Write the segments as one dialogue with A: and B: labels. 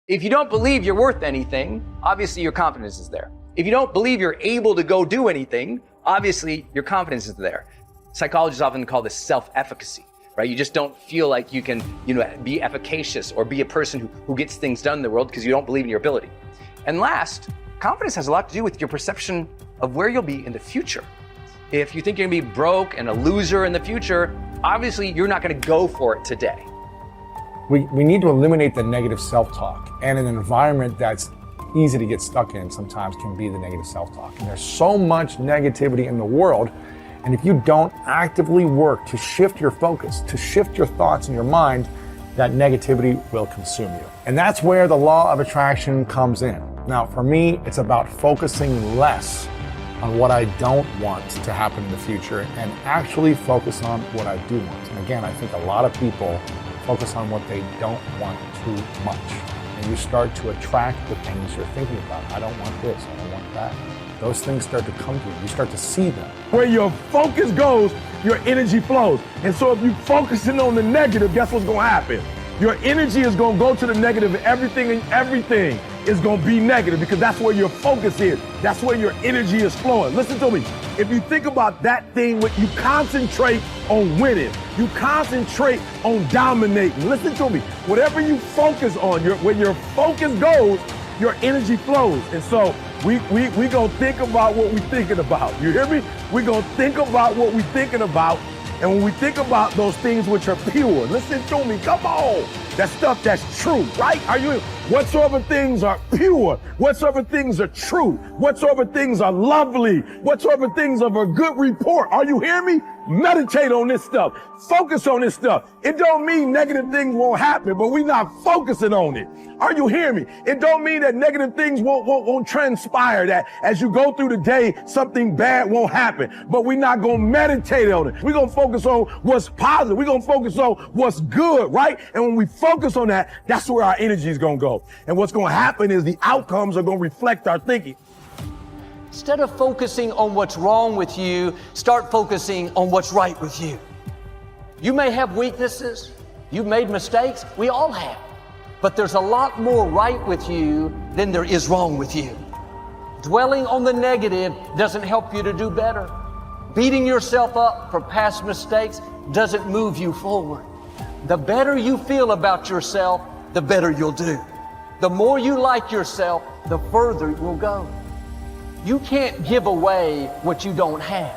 A: If you don't believe you're worth anything, obviously your confidence is there. If you don't believe you're able to go do anything, obviously your confidence is there. Psychologists often call this self-efficacy, right? You just don't feel like you can, be efficacious or be a person who gets things done in the world because you don't believe in your ability. And last, confidence has a lot to do with your perception of where you'll be in the future. If you think you're gonna be broke and a loser in the future, obviously you're not gonna go for it today.
B: We need to eliminate the negative self-talk, and an environment that's easy to get stuck in sometimes can be the negative self-talk. And there's so much negativity in the world, and if you don't actively work to shift your focus, to shift your thoughts in your mind, that negativity will consume you. And that's where the law of attraction comes in. Now, for me, it's about focusing less on what I don't want to happen in the future and actually focus on what I do want. And again, I think a lot of people focus on what they don't want too much. And you start to attract the things you're thinking about. I don't want this, I don't want that. Those things start to come to you. You start to see them.
C: Where your focus goes, your energy flows. And so if you're focusing on the negative, guess what's going to happen? Your energy is going to go to the negative, and everything is going to be negative because that's where your focus is. That's where your energy is flowing. Listen to me. If you think about that thing, you concentrate on winning. You concentrate on dominating. Listen to me. Whatever you focus on, when your focus goes, your energy flows. And so we going to think about what we're thinking about. You hear me? We're going to think about what we're thinking about. And when we think about those things which are pure, listen to me, come on. That stuff that's true, right? Whatsoever things are pure, whatsoever things are true, whatsoever things are lovely, whatsoever things of a good report. Are you hearing me? Meditate on this stuff. Focus on this stuff. It don't mean negative things won't happen, but we're not focusing on it. Are you hearing me? It don't mean that negative things won't transpire, that as you go through the day, something bad won't happen, but we're not going to meditate on it. We're going to focus on what's positive. We're going to focus on what's good, right? And when we focus on that, that's where our energy is going to go. And what's going to happen is the outcomes are going to reflect our thinking.
A: Instead of focusing on what's wrong with you, start focusing on what's right with you. You may have weaknesses. You've made mistakes. We all have. But there's a lot more right with you than there is wrong with you. Dwelling on the negative doesn't help you to do better. Beating yourself up for past mistakes doesn't move you forward. The better you feel about yourself, the better you'll do. The more you like yourself, the further you'll go. You can't give away what you don't have.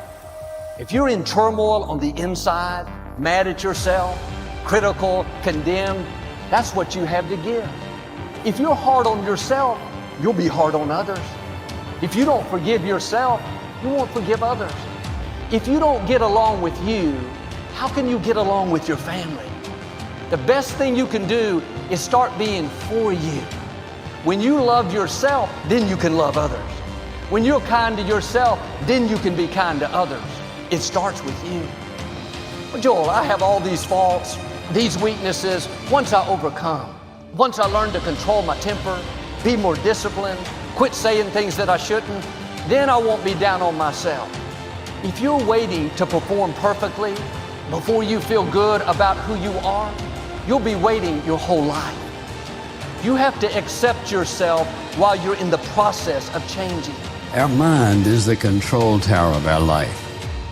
A: If you're in turmoil on the inside, mad at yourself, critical, condemned, that's what you have to give. If you're hard on yourself, you'll be hard on others. If you don't forgive yourself, you won't forgive others. If you don't get along with you, how can you get along with your family? The best thing you can do is start being for you. When you love yourself, then you can love others. When you're kind to yourself, then you can be kind to others. It starts with you. Well, Joel, I have all these faults, these weaknesses. Once I overcome, once I learn to control my temper, be more disciplined, quit saying things that I shouldn't, then I won't be down on myself. If you're waiting to perform perfectly before you feel good about who you are, you'll be waiting your whole life. You have to accept yourself while you're in the process of changing.
D: Our mind is the control tower of our life.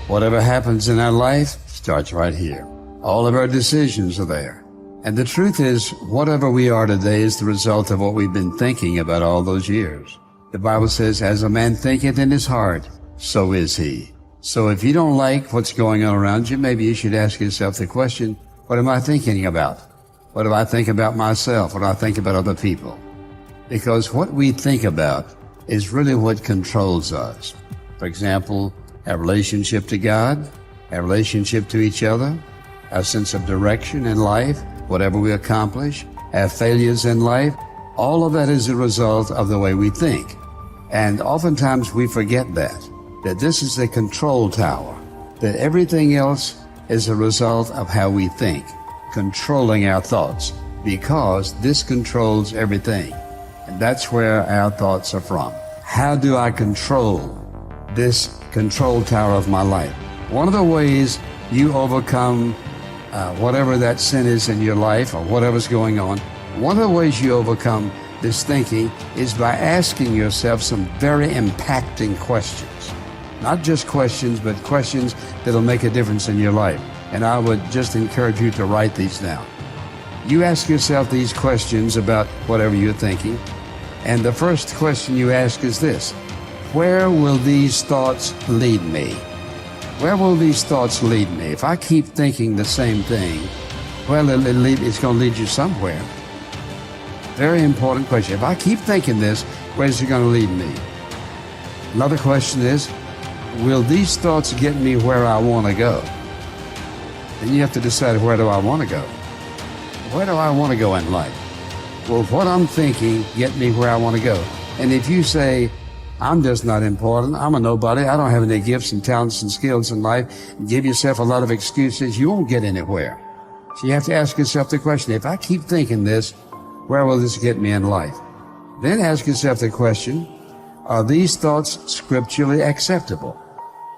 D: Whatever happens in our life starts right here. All of our decisions are there. And the truth is, whatever we are today is the result of what we've been thinking about all those years. The Bible says, as a man thinketh in his heart, so is he. So if you don't like what's going on around you, maybe you should ask yourself the question, what am I thinking about? What do I think about myself? What do I think about other people? Because what we think about is really what controls us. For example, our relationship to God, our relationship to each other, our sense of direction in life, whatever we accomplish, our failures in life, all of that is a result of the way we think. And oftentimes we forget that this is the control tower, that everything else is a result of how we think, controlling our thoughts, because this controls everything. And that's where our thoughts are from. How do I control this control tower of my life? One of the ways you overcome whatever that sin is in your life or whatever's going on, one of the ways you overcome this thinking is by asking yourself some very impacting questions. Not just questions, but questions that'll make a difference in your life. And I would just encourage you to write these down. You ask yourself these questions about whatever you're thinking. And the first question you ask is this: where will these thoughts lead me? Where will these thoughts lead me? If I keep thinking the same thing, well, it's going to lead you somewhere. Very important question. If I keep thinking this, where's it going to lead me? Another question is, will these thoughts get me where I want to go? Then you have to decide, where do I want to go? Where do I want to go in life? Will what I'm thinking get me where I want to go? And if you say, I'm just not important, I'm a nobody, I don't have any gifts and talents and skills in life, and give yourself a lot of excuses, you won't get anywhere. So you have to ask yourself the question, if I keep thinking this, where will this get me in life? Then ask yourself the question, are these thoughts scripturally acceptable?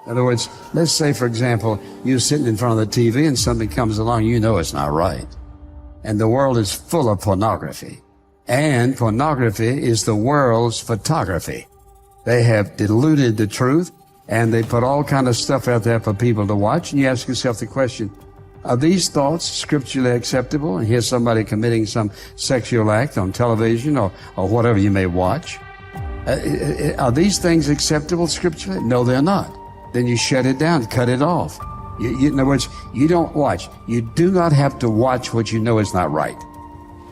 D: In other words, let's say, for example, you're sitting in front of the TV and something comes along, you know it's not right. And the world is full of pornography. And pornography is the world's photography. They have diluted the truth, and they put all kind of stuff out there for people to watch. And you ask yourself the question, are these thoughts scripturally acceptable? And here's somebody committing some sexual act on television or whatever you may watch. Are these things acceptable scripturally? No, they're not. Then you shut it down, cut it off. In other words, you don't watch. You do not have to watch what you know is not right.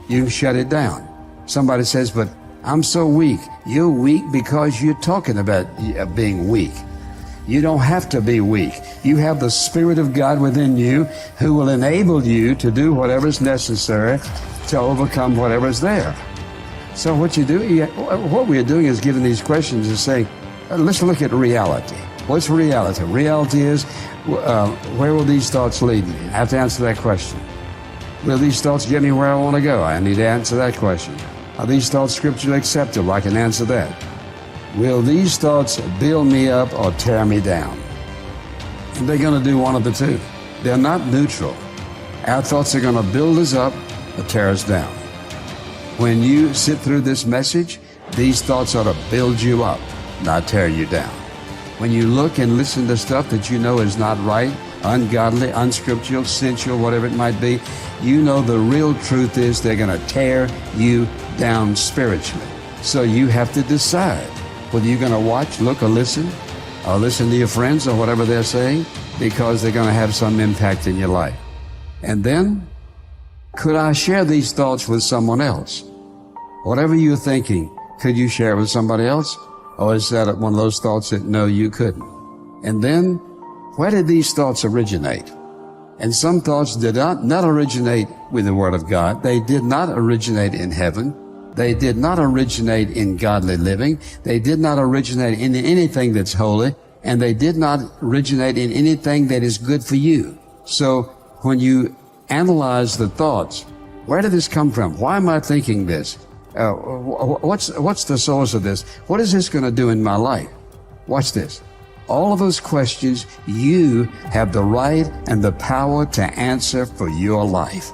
D: You can shut it down. Somebody says, but I'm so weak. You're weak because you're talking about being weak. You don't have to be weak. You have the Spirit of God within you who will enable you to do whatever is necessary to overcome whatever is there. So what we're doing is giving these questions and saying, let's look at reality. What's reality? Reality is, where will these thoughts lead me? I have to answer that question. Will these thoughts get me where I want to go? I need to answer that question. Are these thoughts scripturally acceptable? I can answer that. Will these thoughts build me up or tear me down? And they're going to do one of the two. They're not neutral. Our thoughts are going to build us up or tear us down. When you sit through this message, these thoughts ought to build you up, not tear you down. When you look and listen to stuff that you know is not right, ungodly, unscriptural, sensual, whatever it might be, you know the real truth is they're going to tear you down spiritually. So you have to decide whether you're going to watch, look, or listen to your friends or whatever they're saying, because they're going to have some impact in your life. And then, could I share these thoughts with someone else? Whatever you're thinking, could you share it with somebody else? Or is that one of those thoughts that, no, you couldn't? And then, where did these thoughts originate? And some thoughts did not originate with the Word of God. They did not originate in heaven. They did not originate in godly living. They did not originate in anything that's holy. And they did not originate in anything that is good for you. So when you analyze the thoughts, where did this come from? Why am I thinking this? What's the source of this? What is this going to do in my life? Watch this. All of those questions, you have the right and the power to answer for your life.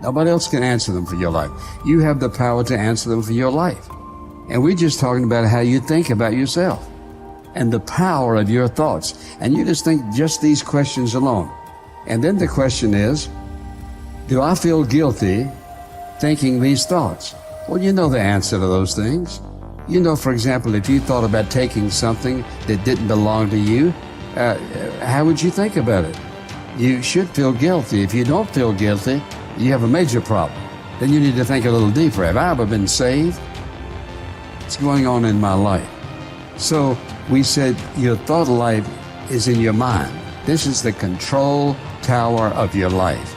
D: Nobody else can answer them for your life. You have the power to answer them for your life. And we're just talking about how you think about yourself and the power of your thoughts. And you just think just these questions alone. And then the question is, do I feel guilty thinking these thoughts? Well, you know the answer to those things. You know, for example, if you thought about taking something that didn't belong to you, how would you think about it? You should feel guilty. If you don't feel guilty, you have a major problem. Then you need to think a little deeper. Have I ever been saved? What's going on in my life? So we said your thought life is in your mind. This is the control tower of your life.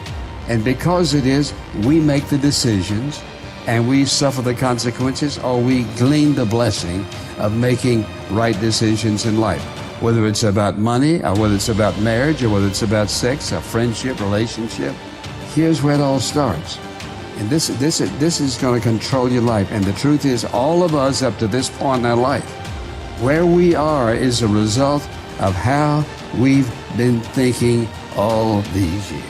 D: And because it is, we make the decisions and we suffer the consequences, or we glean the blessing of making right decisions in life. Whether it's about money, or whether it's about marriage, or whether it's about sex, or friendship, relationship, here's where it all starts. And this is going to control your life. And the truth is, all of us up to this point in our life, where we are is a result of how we've been thinking all these years.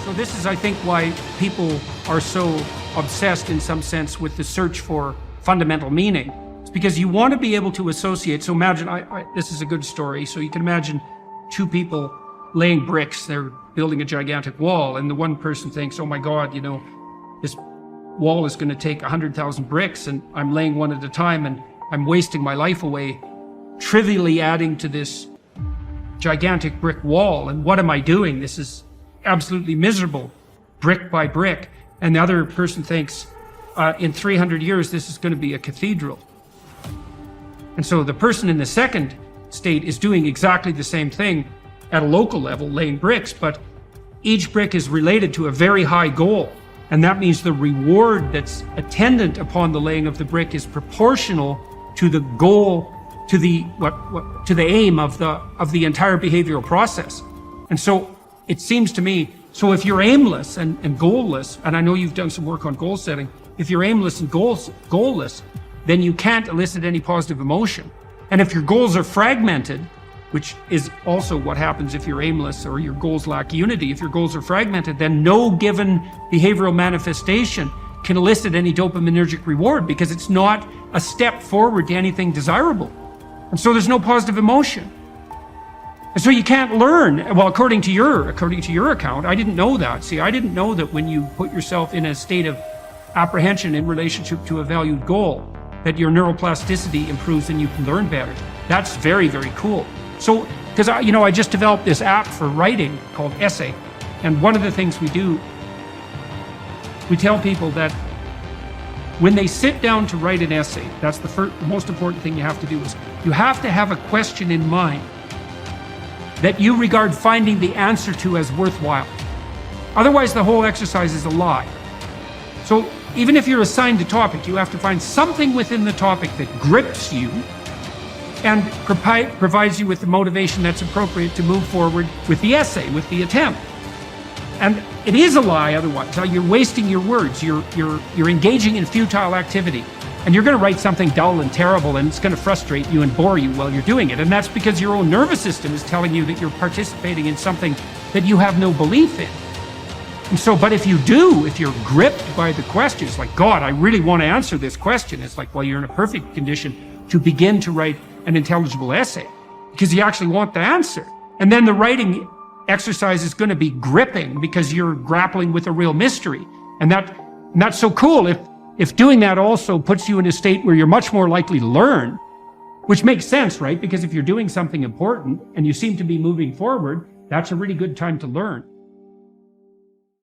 E: So this is, I think, why people are so obsessed in some sense with the search for fundamental meaning. It's because you want to be able to associate. So imagine, this is a good story. So you can imagine two people laying bricks. They're building a gigantic wall, and the one person thinks, oh my God, you know, this wall is going to take 100,000 bricks, and I'm laying one at a time, and I'm wasting my life away, trivially adding to this gigantic brick wall. And what am I doing? This is absolutely miserable, brick by brick. And the other person thinks, in 300 years, this is going to be a cathedral. And so the person in the second state is doing exactly the same thing at a local level, laying bricks, but each brick is related to a very high goal. And that means the reward that's attendant upon the laying of the brick is proportional to the goal, to the aim of the entire behavioral process. And so it seems to me, so if you're aimless and goalless, and I know you've done some work on goal setting, if you're aimless and goalless, then you can't elicit any positive emotion. And if your goals are fragmented, which is also what happens if you're aimless or your goals lack unity, if your goals are fragmented, then no given behavioral manifestation can elicit any dopaminergic reward because it's not a step forward to anything desirable. And so there's no positive emotion. And so you can't learn. Well, according to your account, I didn't know that. See, I didn't know that when you put yourself in a state of apprehension in relationship to a valued goal, that your neuroplasticity improves and you can learn better. That's very, very cool. So, because I just developed this app for writing called Essay. And one of the things we do, we tell people that when they sit down to write an essay, that's the most important thing you have to do is you have to have a question in mind that you regard finding the answer to as worthwhile. Otherwise, the whole exercise is a lie. So even if you're assigned a topic, you have to find something within the topic that grips you and provides you with the motivation that's appropriate to move forward with the essay, with the attempt. And it is a lie otherwise. You're wasting your words. You're engaging in futile activity. And you're going to write something dull and terrible, and it's going to frustrate you and bore you while you're doing it. And that's because your own nervous system is telling you that you're participating in something that you have no belief in. And so, but if you're gripped by the questions, like, God, I really want to answer this question, it's like, well, you're in a perfect condition to begin to write an intelligible essay because you actually want the answer. And then the writing exercise is going to be gripping because you're grappling with a real mystery. And that's so cool if doing that also puts you in a state where you're much more likely to learn, which makes sense, right? Because if you're doing something important and you seem to be moving forward, that's a really good time to learn.